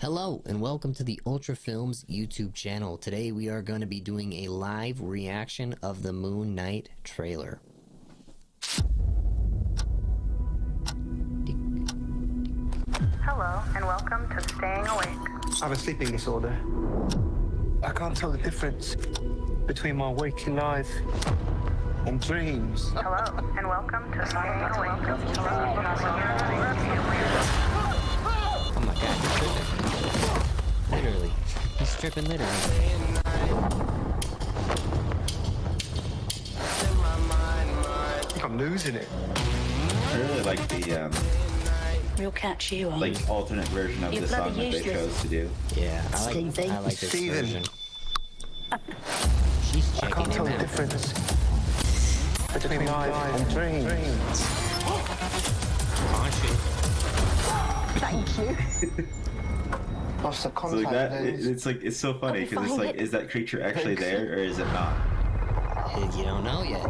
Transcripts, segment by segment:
Hello and welcome to the Ultra Films YouTube channel. Today we are going to be doing a live reaction of the Moon Knight trailer. Hello and welcome to Staying Awake. I have a sleeping disorder. I can't tell the difference between my waking life and dreams. Hello and welcome to Staying Awake. Oh my god, he's tripping. Literally. He's tripping literally. I think I'm losing it. I really like the We'll catch you on. like alternate version of You're the song bloody that they useless. chose to do. Yeah, I like this Steven. version. She's I checking can't tell him the out. difference between life and dreams. Caution. Thank you. What's the So contact like that, lens? it's so funny because it's find like, it. is that creature actually there or is it not? You don't know yet.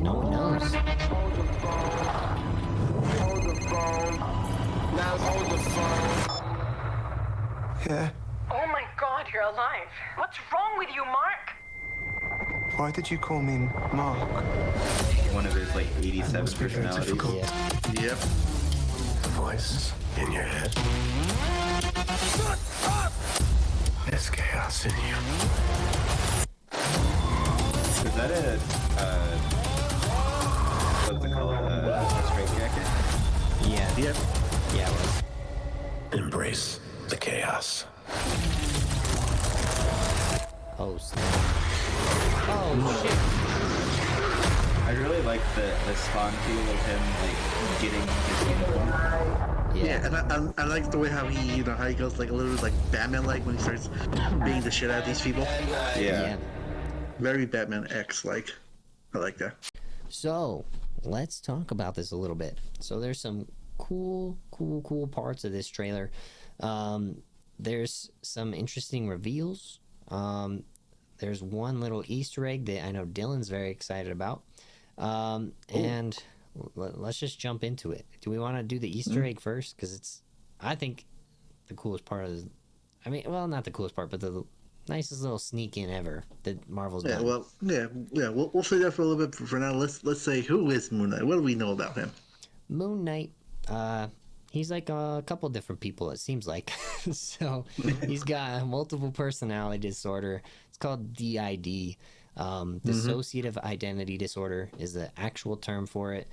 No one knows. Yeah. Oh my god, you're alive. What's wrong with you, Mark? Why did you call me Mark? One of his like 87 must be very personalities. difficult. Yeah. Yep. Voice in your head. There's chaos in you. Is that a what's it called? A straight jacket? Yeah. Yep. Yeah, it was. Embrace the chaos. Oh, snap. Oh, shit. I really like the Spawn feel of him like getting his uniform. Yeah, and I like the way how he, how he goes like a little bit like Batman-like when he starts beating the shit out of these people. Yeah. Very Batman X-like. I like that. So, let's talk about this a little bit. So there's some cool parts of this trailer. There's some interesting reveals. There's one little Easter egg that I know Dylan's very excited about. And let's just jump into it. Do we want to do the Easter egg first? Because it's, I think, the coolest part of the, I mean, well, not the coolest part, but the nicest little sneak in ever that Marvel's Yeah, done. well, yeah. We'll say that for a little bit for now. Let's say, who is Moon Knight? What do we know about him? Moon Knight, he's like a couple different people, it seems like. So he's got a multiple personality disorder. It's called DID. Dissociative identity disorder is the actual term for it.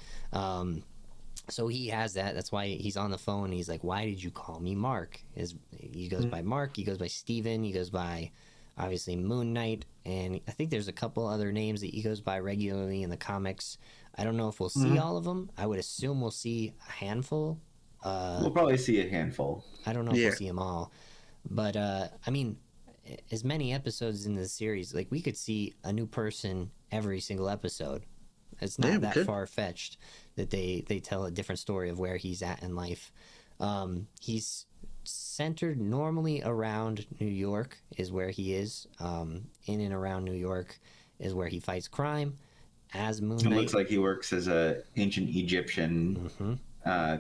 So he has that. That's why he's on the phone. He's like, "Why did you call me Mark?" He goes by Mark. He goes by Steven. He goes by, obviously, Moon Knight. And I think there's a couple other names that he goes by regularly in the comics. I don't know if we'll see all of them. I would assume we'll see a handful. We'll probably see a handful. I don't know if we'll see them all. But, I mean, as many episodes in the series, like, we could see a new person every single episode. It's not that far-fetched that they tell a different story of where he's at in life. He's centered normally around New York is where he is. In and around New York is where he fights crime as Moon Knight. It looks like he works as a ancient Egyptian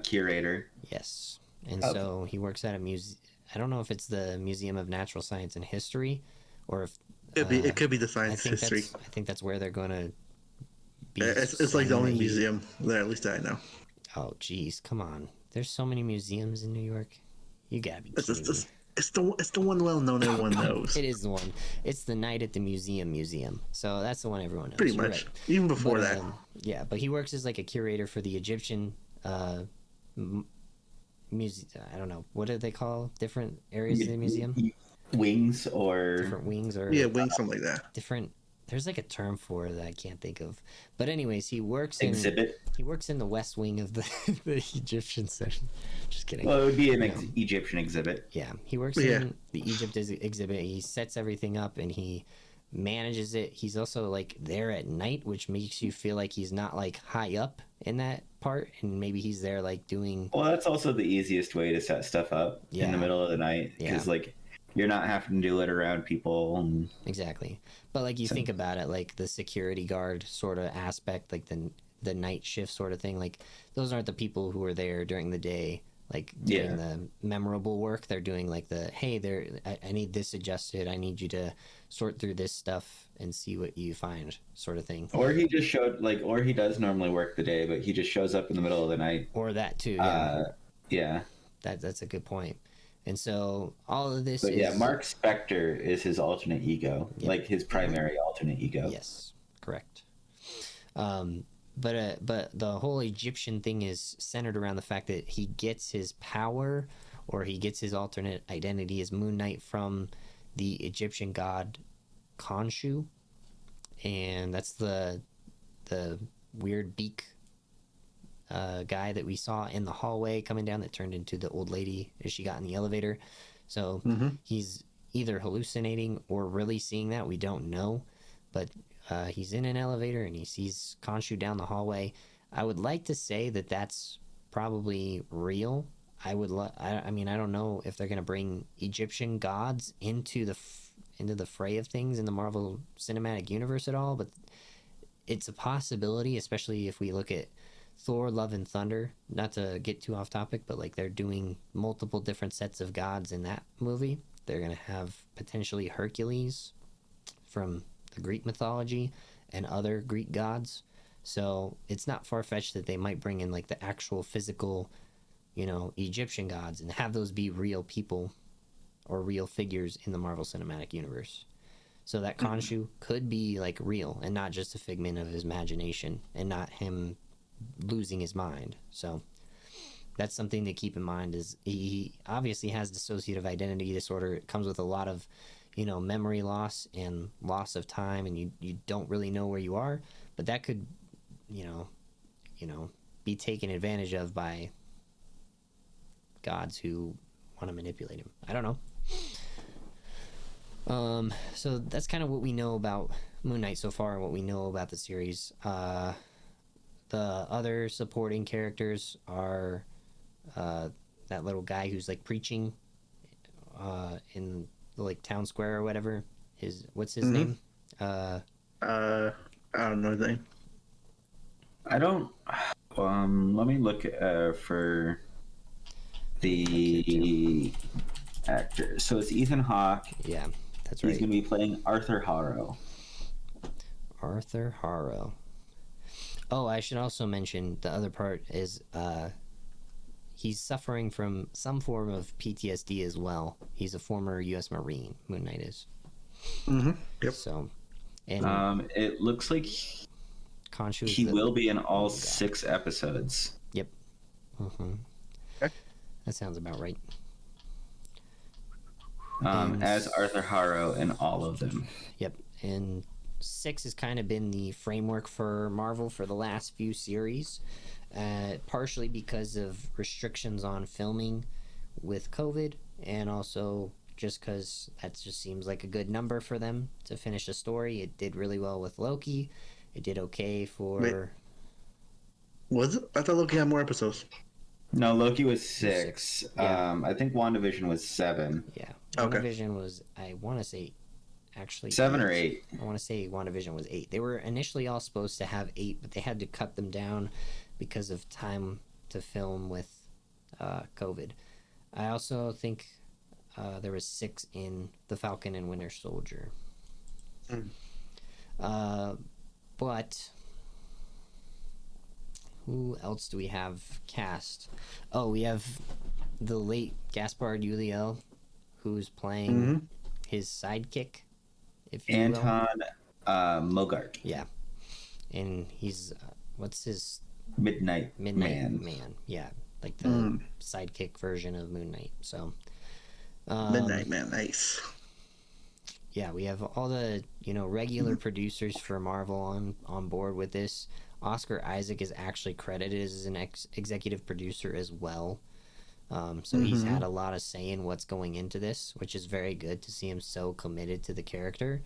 curator. Yes. And so he works at a museum. I don't know if it's the Museum of Natural Science and History or if It could be the science history. I think that's where they're going to be. It's like the only museum there, at least I know. Oh, geez, come on. There's so many museums in New York. You gotta be kidding me. It's the one well known everyone knows. It is the one. It's the Night at the Museum. So that's the one everyone knows. Pretty You're much. right. Even before that. Yeah, but he works as like a curator for the Egyptian museum. I don't know. What do they call different areas of the museum? Wings or Different wings or wings, something like that. different. There's like a term for it that I can't think of. But anyways, he works exhibit. He works in the West Wing of the Egyptian section. Just kidding. Well, it would be an Egyptian exhibit. Yeah, he works in the Egypt exhibit. He sets everything up and he manages it. He's also like there at night, which makes you feel like he's not like high up in that part, and maybe he's there like doing. Well, that's also the easiest way to set stuff up in the middle of the night because like you're not having to do it around people. And... Exactly, but like you think about it, like the security guard sort of aspect, like the night shift sort of thing. Like those aren't the people who are there during the day. like doing the memorable work. They're doing like the, hey, I need this adjusted. I need you to sort through this stuff and see what you find, sort of thing. Or he just showed or he does normally work the day, but he just shows up in the middle of the night. Or that too. Yeah. That's a good point. And so all of this but is... Mark Spector is his alternate ego, like his primary alternate ego. Yes, correct. But the whole Egyptian thing is centered around the fact that he gets his power, or he gets his alternate identity as Moon Knight from the Egyptian god Khonshu, and that's the weird beak guy that we saw in the hallway coming down that turned into the old lady as she got in the elevator. So he's either hallucinating or really seeing that. We don't know, but he's in an elevator and he sees Khonshu down the hallway. I would like to say that that's probably real. I mean, I don't know if they're going to bring Egyptian gods into the fray of things in the Marvel Cinematic Universe at all, but it's a possibility, especially if we look at Thor, Love and Thunder. Not to get too off topic, but like they're doing multiple different sets of gods in that movie. They're going to have potentially Hercules from the Greek mythology and other Greek gods. So it's not far-fetched that they might bring in like the actual physical, Egyptian gods and have those be real people or real figures in the Marvel Cinematic Universe. So that Khonshu could be like real and not just a figment of his imagination and not him losing his mind. So that's something to keep in mind. Is he obviously has dissociative identity disorder. It comes with a lot of memory loss and loss of time, and you don't really know where you are, but that could be taken advantage of by gods who want to manipulate him. I don't know. So that's kind of what we know about Moon Knight so far and what we know about the series. The other supporting characters are that little guy who's like preaching in the like town square or whatever. What's his name? I don't know his name. I don't. Let me look for the actor. So it's Ethan Hawke. Yeah, that's right. He's going to be playing Arthur Haro. Arthur Haro. Oh, I should also mention the other part is he's suffering from some form of PTSD as well. He's a former U.S. Marine. Moon Knight is. Yep. So, and it looks like Khonshu he will be in all 6 episodes. Yep. Okay. That sounds about right. As Arthur Haro in all of them. Yep. And 6 has kind of been the framework for Marvel for the last few series, partially because of restrictions on filming with COVID, and also just because that just seems like a good number for them to finish a story. It did really well with Loki. It did okay for... Wait. Was it? I thought Loki had more episodes. No, Loki was 6. Yeah. I think WandaVision was 7. Yeah. Okay. WandaVision was, I want to say, actually 7 or 8. I want to say WandaVision was 8. They were initially all supposed to have 8, but they had to cut them down because of time to film with COVID. I also think there was 6 in The Falcon and Winter Soldier. But who else do we have cast? Oh, we have the late Gaspard Ulliel, who's playing his sidekick, if you Anton Mogart. Yeah, and he's what's his Midnight Man. Yeah, like the sidekick version of Moon Knight. So Midnight Man, nice. Yeah, we have all the regular producers for Marvel on board with this. Oscar Isaac is actually credited as an executive producer as well. So he's had a lot of say in what's going into this, which is very good to see him so committed to the character.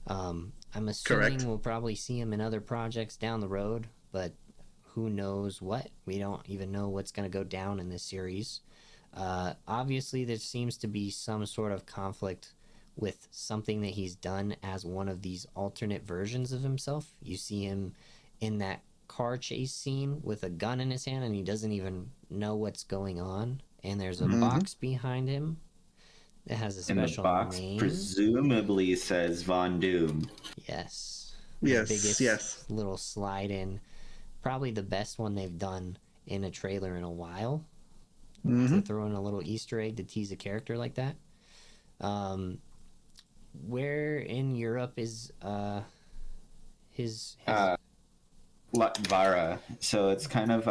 I'm assuming we'll probably see him in other projects down the road, but who knows what? We don't even know what's going to go down in this series. Obviously, there seems to be some sort of conflict with something that he's done as one of these alternate versions of himself. You see him in that car chase scene with a gun in his hand and he doesn't even know what's going on, and there's a box behind him that has a special and the box name. presumably says Von Doom. Yes. Yes, the biggest yes. little slide in. Probably the best one they've done in a trailer in a while. To throw in a little Easter egg to tease a character like that. Where in Europe is his Latvara. So it's kind of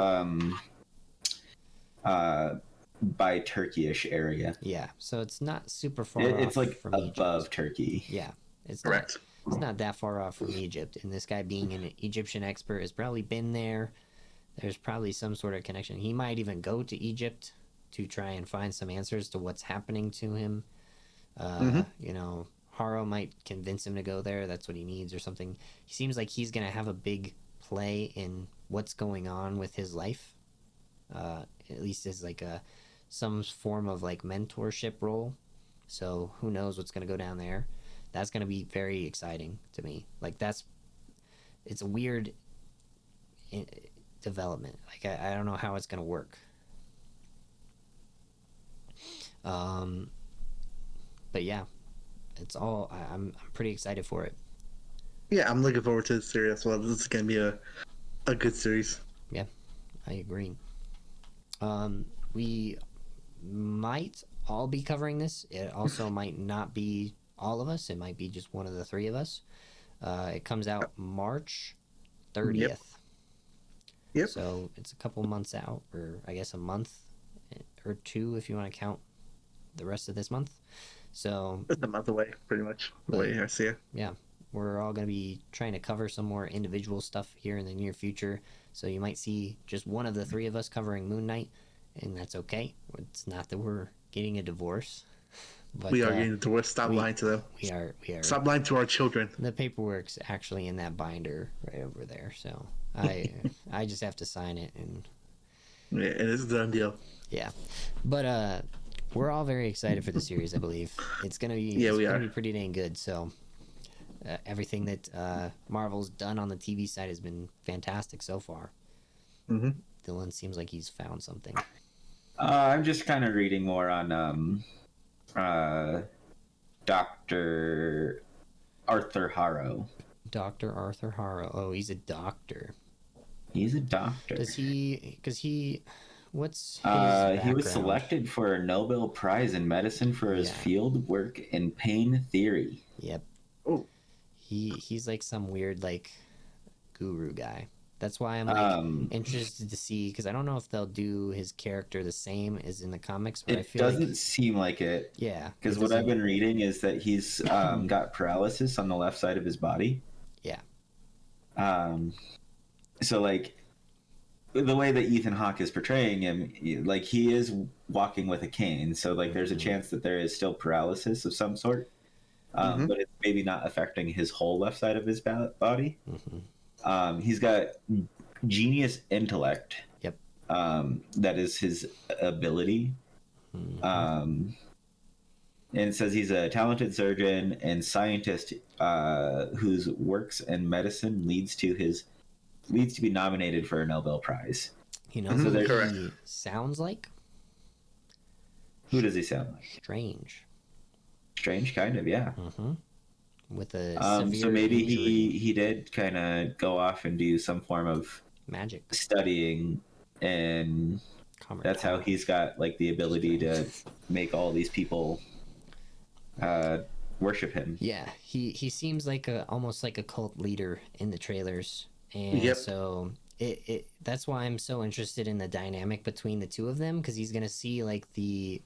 by Turkish area. Yeah, so it's not super far It's off like from above Egypt. Turkey. Yeah, it's Correct. It's not that far off from Egypt, and this guy being an Egyptian expert has probably been there. There's probably some sort of connection. He might even go to Egypt to try and find some answers to what's happening to him. You know, Haro might convince him to go there. That's what he needs or something. He seems like he's going to have a big play in what's going on with his life. At least as like some form of like mentorship role. So who knows what's going to go down there. That's going to be very exciting to me. Like it's a weird development. Like I don't know how it's going to work. But yeah, it's all. I'm pretty excited for it. Yeah, I'm looking forward to the series as well. This is gonna be a good series. Yeah, I agree. We might all be covering this. It also might not be all of us. It might be just one of the three of us. It comes out March 30th. Yep. So it's a couple months out, or I guess a month or two if you want to count the rest of this month. So It's a month away, pretty much, the way I see it. Yeah, we're all going to be trying to cover some more individual stuff here in the near future. So you might see just one of the three of us covering Moon Knight, and that's okay. It's not that we're getting a divorce. But, we are getting a divorce. Stop lying to them. We are. Stop lying to our children. The paperwork's actually in that binder right over there. So I just have to sign it, and yeah, and it's a done deal. Yeah, but we're all very excited for the series. I believe it's gonna be gonna be pretty dang good. So everything that Marvel's done on the TV side has been fantastic so far. Dylan seems like he's found something. I'm just kind of reading more on Dr. Arthur Haro. Dr. Arthur Haro. Oh, he's a doctor. He's a doctor. Does he? Because what's his he was background? selected for a Nobel Prize in medicine for his field work in pain theory. Yep. Oh. He's like some weird like guru guy. That's why I'm like interested to see, because I don't know if they'll do his character the same as in the comics. But I feel doesn't seem like it. Yeah. Because what I've been reading is that he's got paralysis on the left side of his body. Yeah. So like the way that Ethan Hawke is portraying him, like he is walking with a cane. So like there's a chance that there is still paralysis of some sort. But it's maybe not affecting his whole left side of his body. He's got genius intellect. Yep. That is his ability. And it says he's a talented surgeon and scientist whose works in medicine leads to be nominated for a Nobel Prize. You know who he sounds like? Who does he sound like? Strange. Strange, kind of, yeah. With a severe so maybe injury. he did kind of go off and do some form of magic studying, and that's how he's got like the ability to make all these people worship him. Yeah, he seems like almost like a cult leader in the trailers, and so that's why I'm so interested in the dynamic between the two of them, because he's gonna see like the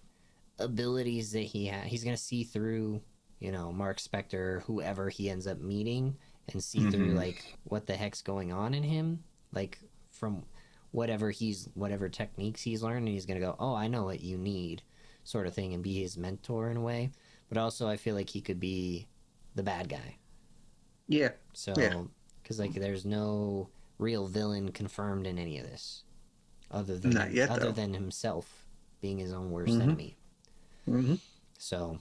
abilities that he has. He's gonna see through, you know, Mark Spector, whoever he ends up meeting, and see through like what the heck's going on in him, like from whatever techniques he's learned, and he's gonna go, oh, I know what you need, sort of thing, and be his mentor in a way. But also I feel like he could be the bad guy. Yeah. So because like there's no real villain confirmed in any of this, other than himself being his own worst enemy. So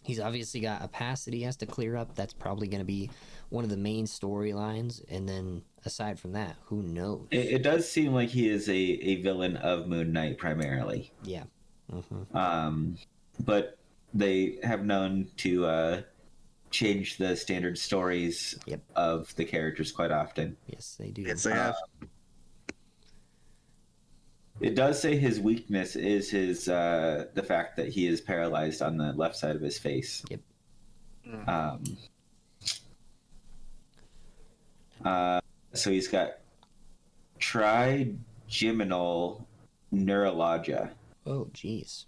he's obviously got a past that he has to clear up. That's probably going to be one of the main storylines. And then aside from that, who knows? It does seem like he is a villain of Moon Knight primarily. Yeah. But they have known to change the standard stories Yep. of the characters quite often. Yes, they do. Yes, they have. It does say his weakness is his the fact that he is paralyzed on the left side of his face. Yep. So he's got trigeminal neuralgia. Oh, jeez.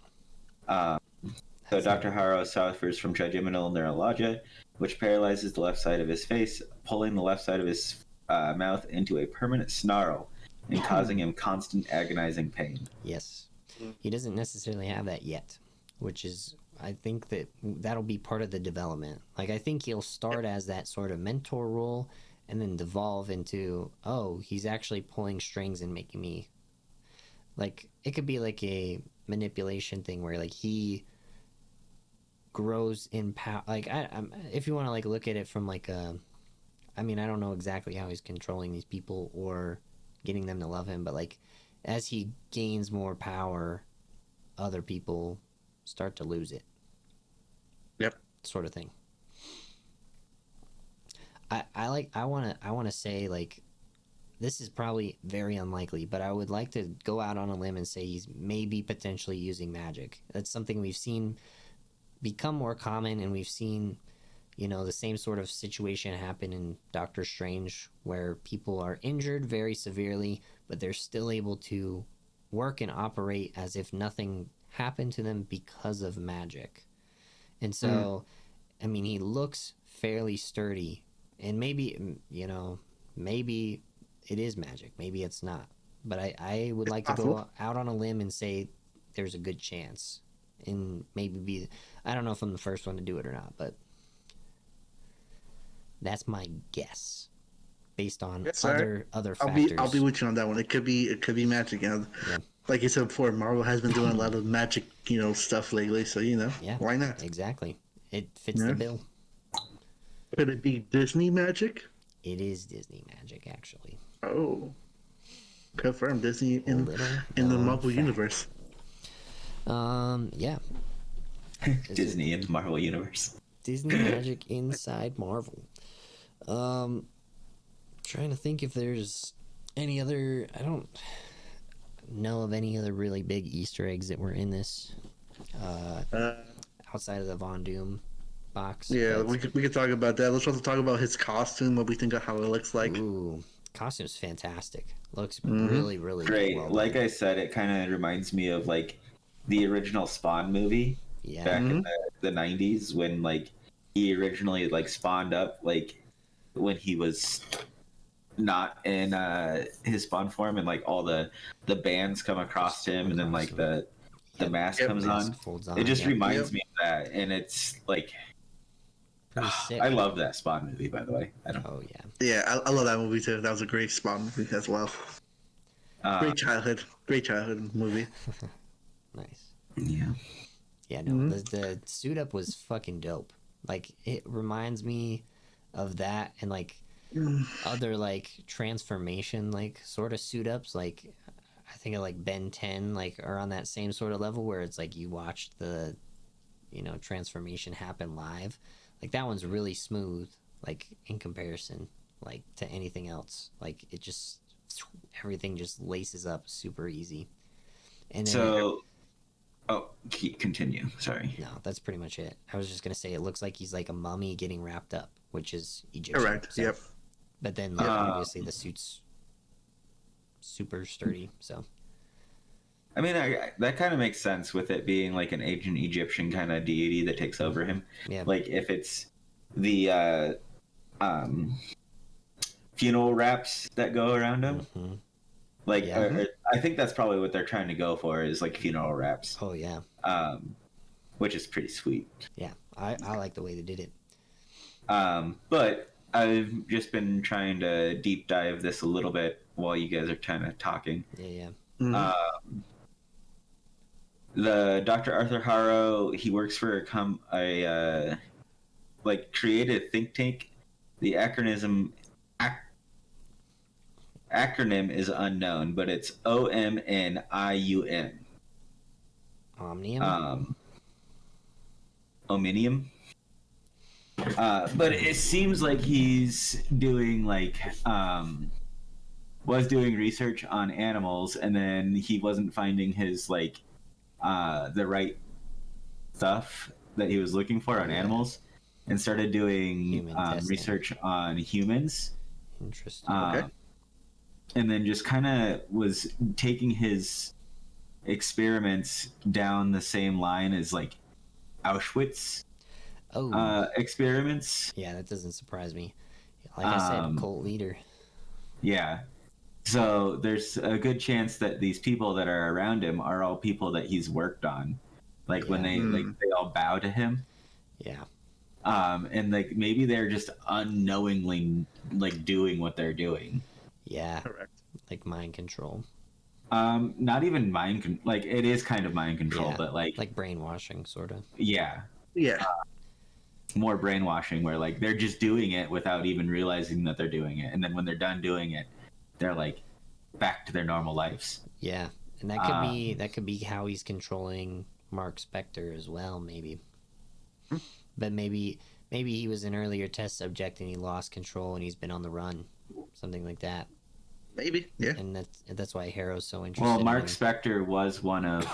So Dr. Haro suffers from trigeminal neuralgia, which paralyzes the left side of his face, pulling the left side of his mouth into a permanent snarl and causing him constant agonizing pain. Yes. He doesn't necessarily have that yet, which is, I think that'll be part of the development. Like, I think he'll start as that sort of mentor role and then devolve into, oh, he's actually pulling strings and making me, like, it could be like a manipulation thing where, like, he grows in power. Like, if you want to, like, look at it from, like, I mean, I don't know exactly how he's controlling these people or getting them to love him, but, like, as he gains more power, other people start to lose it. Yep. Sort of thing. I want to say, like, this is probably very unlikely, but I would like to go out on a limb and say he's maybe potentially using magic. That's something we've seen become more common, and we've seen, you know, the same sort of situation happen in Doctor Strange, where people are injured very severely, but they're still able to work and operate as if nothing happened to them because of magic. And so, I mean, he looks fairly sturdy, and maybe, you know, maybe it is magic, maybe it's not. But I would like to go out on a limb and say there's a good chance, and maybe be, I don't know if I'm the first one to do it or not, but that's my guess based on other factors. I'll be with you on that one. It could be magic. You know, like you said before, Marvel has been doing a lot of magic, you know, stuff lately. So you know, why not? Exactly, it fits the bill. Could it be Disney magic? It is Disney magic, actually. Oh, confirmed. Disney in the Marvel universe. Yeah. Disney in the Marvel universe. Disney magic inside Marvel. Trying to think if there's any other. I don't know of any other really big Easter eggs that were in this. Outside of the Von Doom box. Yeah, we could talk about that. Let's also talk about his costume, what we think of how it looks like. Ooh, costume's fantastic. Looks really, really great. well like I said, it kind of reminds me of like the original Spawn movie back in the 90s, when like he originally like spawned up, like when he was not in his Spawn form, and like all the bands come across him, and then like the mask comes on. It just reminds me of that, and it's like, I love that Spawn movie, by the way. Oh yeah. Yeah, I love that movie too. That was a great Spawn movie as well. Great childhood movie. Nice. Yeah. Yeah, no, the suit up was fucking dope. Like, it reminds me of that, and like other like transformation like sort of suit ups. Like, I think of like Ben 10, like, are on that same sort of level where it's like you watch the, you know, transformation happen live. Like, that one's really smooth, like, in comparison, like, to anything else. Like, it just, everything just laces up super easy. And then, continue. Sorry. No, that's pretty much it. I was just gonna say it looks like he's like a mummy getting wrapped up, which is Egyptian. Correct. So. Yep. But then, like, obviously, the suit's super sturdy. So. I mean, that kind of makes sense with it being like an ancient Egyptian kind of deity that takes over him. Yeah. Like, if it's the funeral wraps that go around him. Mm-hmm. Like, I think that's probably what they're trying to go for, is like funeral wraps. Oh yeah. Which is pretty sweet. Yeah, I like the way they did it. But I've just been trying to deep dive this a little bit while you guys are kind of talking. Yeah. The Dr. Arthur Haro, he works for a creative think tank. The acronym is unknown, but it's OMNIUM. Omnium. Omnium. But it seems like he's doing was doing research on animals, and then he wasn't finding his the right stuff that he was looking for on animals, and started doing research on humans. Interesting. Okay. And then just kind of was taking his experiments down the same line as Auschwitz experiments. Yeah, that doesn't surprise me. Like I said, cult leader. Yeah. So there's a good chance that these people that are around him are all people that he's worked on. When they all bow to him. Yeah. And maybe they're just unknowingly doing what they're doing. Yeah. Correct. Like mind control. Not even it is kind of mind control, but like brainwashing, sort of. Yeah. Yeah. More brainwashing, where they're just doing it without even realizing that they're doing it, and then when they're done doing it, they're back to their normal lives. Yeah, and that could be how he's controlling Mark Spector as well, maybe. But maybe he was an earlier test subject and he lost control and he's been on the run, something like that. Maybe, yeah. And that's why Haro's so interested. Well, Mark Spector was one of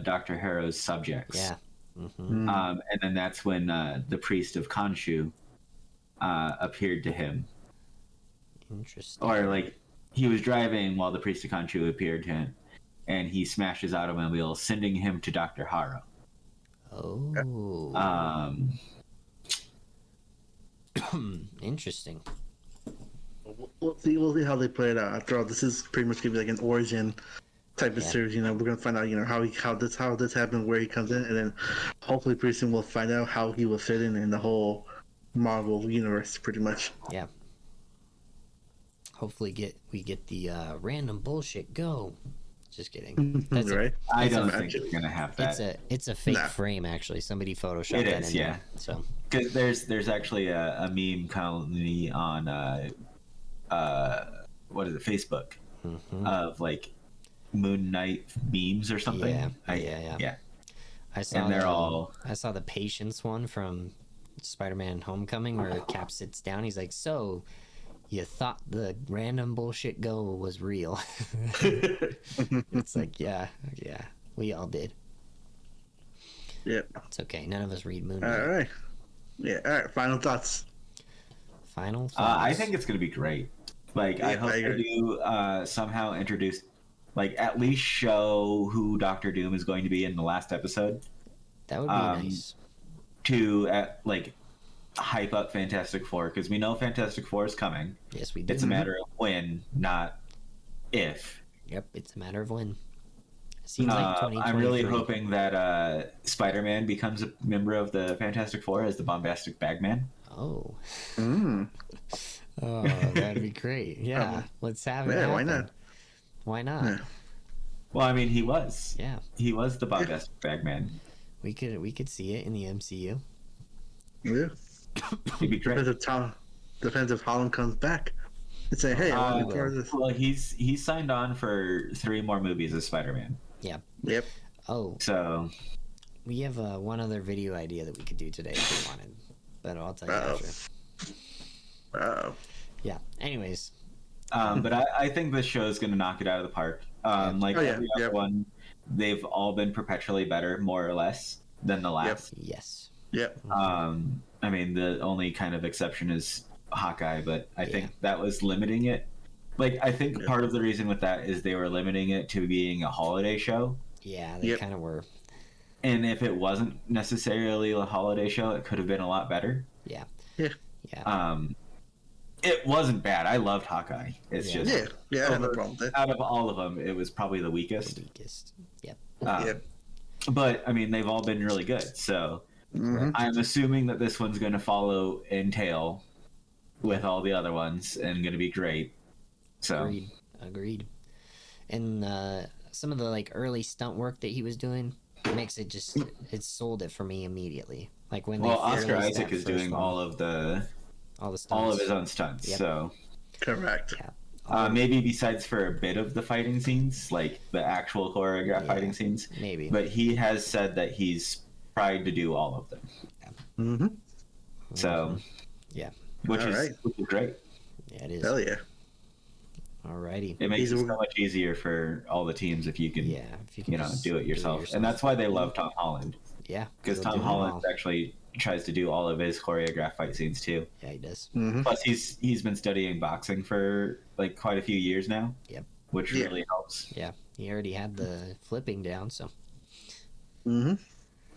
Dr. Haro's subjects. Yeah. Mm-hmm. And then that's when the priest of Khonshu appeared to him. Interesting. Or he was driving while the priest of Khonshu appeared to him, and he smashed his automobile, sending him to Dr. Haro. Oh. Interesting. We'll see how they play it out. After all, this is pretty much gonna be an origin type of series. We're gonna find out, how this happened, where he comes in, and then hopefully pretty soon we'll find out how he will fit in the whole Marvel universe, pretty much. Yeah. Hopefully we get the random bullshit go. Just kidding. That's right? I don't think it's gonna have that. It's a fake frame, actually. Somebody photoshopped that in there. So because there's actually a meme colony on what is it, Facebook, of Moon Knight memes or something. Yeah. I saw the Patience one from Spider-Man Homecoming where Cap sits down. He's like, "So, you thought the random bullshit go was real?" It's yeah, we all did. Yep. It's okay. None of us read Moon Knight. All right. Yeah. All right. Final thoughts. Final thoughts. I think it's gonna be great. I hope they do somehow introduce, at least show who Doctor Doom is going to be in the last episode. That would be nice. To hype up Fantastic Four, because we know Fantastic Four is coming. Yes, we do. It's a matter of when, not if. Yep, it's a matter of when. Seems like 2023. I'm really hoping that Spider-Man becomes a member of the Fantastic Four as the bombastic bagman. Oh. Oh, that'd be great. Yeah, let's have it. Yeah, happen. why not? Why not? Yeah. Well, I mean, he was. Yeah. He was the bombastic bagman. We could see it in the MCU. Yeah. It'd be great. Depends if Holland comes back. And say, hey, I want to be part of this. Well, he's signed on for 3 more movies as Spider-Man. Yeah. Yep. Oh. So we have one other video idea that we could do today if we wanted, but I'll tell you after. Yeah. Anyways. But I think this show is going to knock it out of the park. Every other one, they've all been perpetually better, more or less, than the last. Yep. Yes. Yep. I mean, the only kind of exception is Hawkeye, but I think that was limiting it. I think part of the reason with that is they were limiting it to being a holiday show. Yeah, they kind of were. And if it wasn't necessarily a holiday show, it could have been a lot better. Yeah. Yeah. Yeah. It wasn't bad. I loved Hawkeye. It's just I had no problem with that. Out of all of them, it was probably the weakest. Yep. But I mean, they've all been really good. So I'm assuming that this one's going to follow in tail with all the other ones and going to be great. So Agreed. And some of the early stunt work that he was doing makes it sold it for me immediately. When Oscar Isaac is doing all of his own stunts. Yep. So correct. Yeah. Maybe besides for a bit of the fighting scenes, like the actual choreographed fighting scenes. Maybe. But he has said that he's tried to do all of them. Mm-hmm. So, yeah. Which is great. Yeah, it is. Hell yeah. Alrighty. It makes it so much easier for all the teams if you can, do it yourself. And that's why they love Tom Holland. Yeah. Because Tom Holland actually tries to do all of his choreographed fight scenes too. Yeah, he does. Mm-hmm. Plus, he's been studying boxing for like quite a few years now. Yep. Which really helps. Yeah, he already had the flipping down, so. Mm-hmm.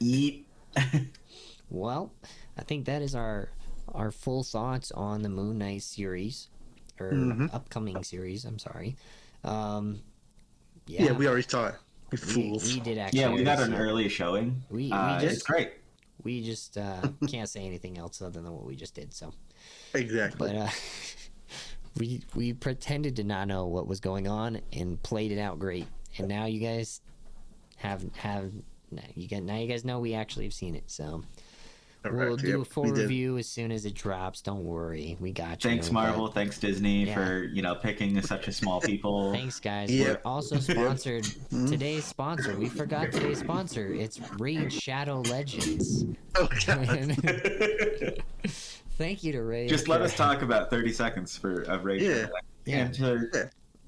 Eat. Well, I think that is our full thoughts on the Moon Knight series, or upcoming series. I'm sorry. Yeah, we already saw it. We did actually. Yeah, we got an early showing. It's great. We just can't say anything else other than what we just did. So. Exactly. But we pretended to not know what was going on and played it out great, and now you guys now you guys know we actually have seen it. So. We'll do a full review as soon as it drops. Don't worry, we got you. Thanks, Marvel. Thanks, Disney, for picking such a small people. Thanks, guys. We're also sponsored. Today's sponsor. We forgot today's sponsor. It's Raid Shadow Legends. Oh God. Thank you to Raid. Just let us talk about 30 seconds of Raid Shadow Legends.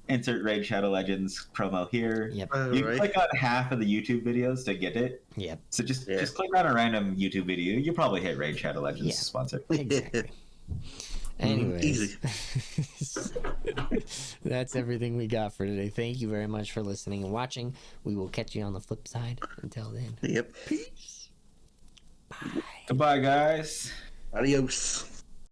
Insert Raid Shadow Legends promo here. Yep. You can click on half of the YouTube videos to get it. Yep. So just click on a random YouTube video. You'll probably hit Raid Shadow Legends sponsor. Exactly. Anyways, easy. That's everything we got for today. Thank you very much for listening and watching. We will catch you on the flip side. Until then. Yep. Peace. Bye. Goodbye, guys. Adios.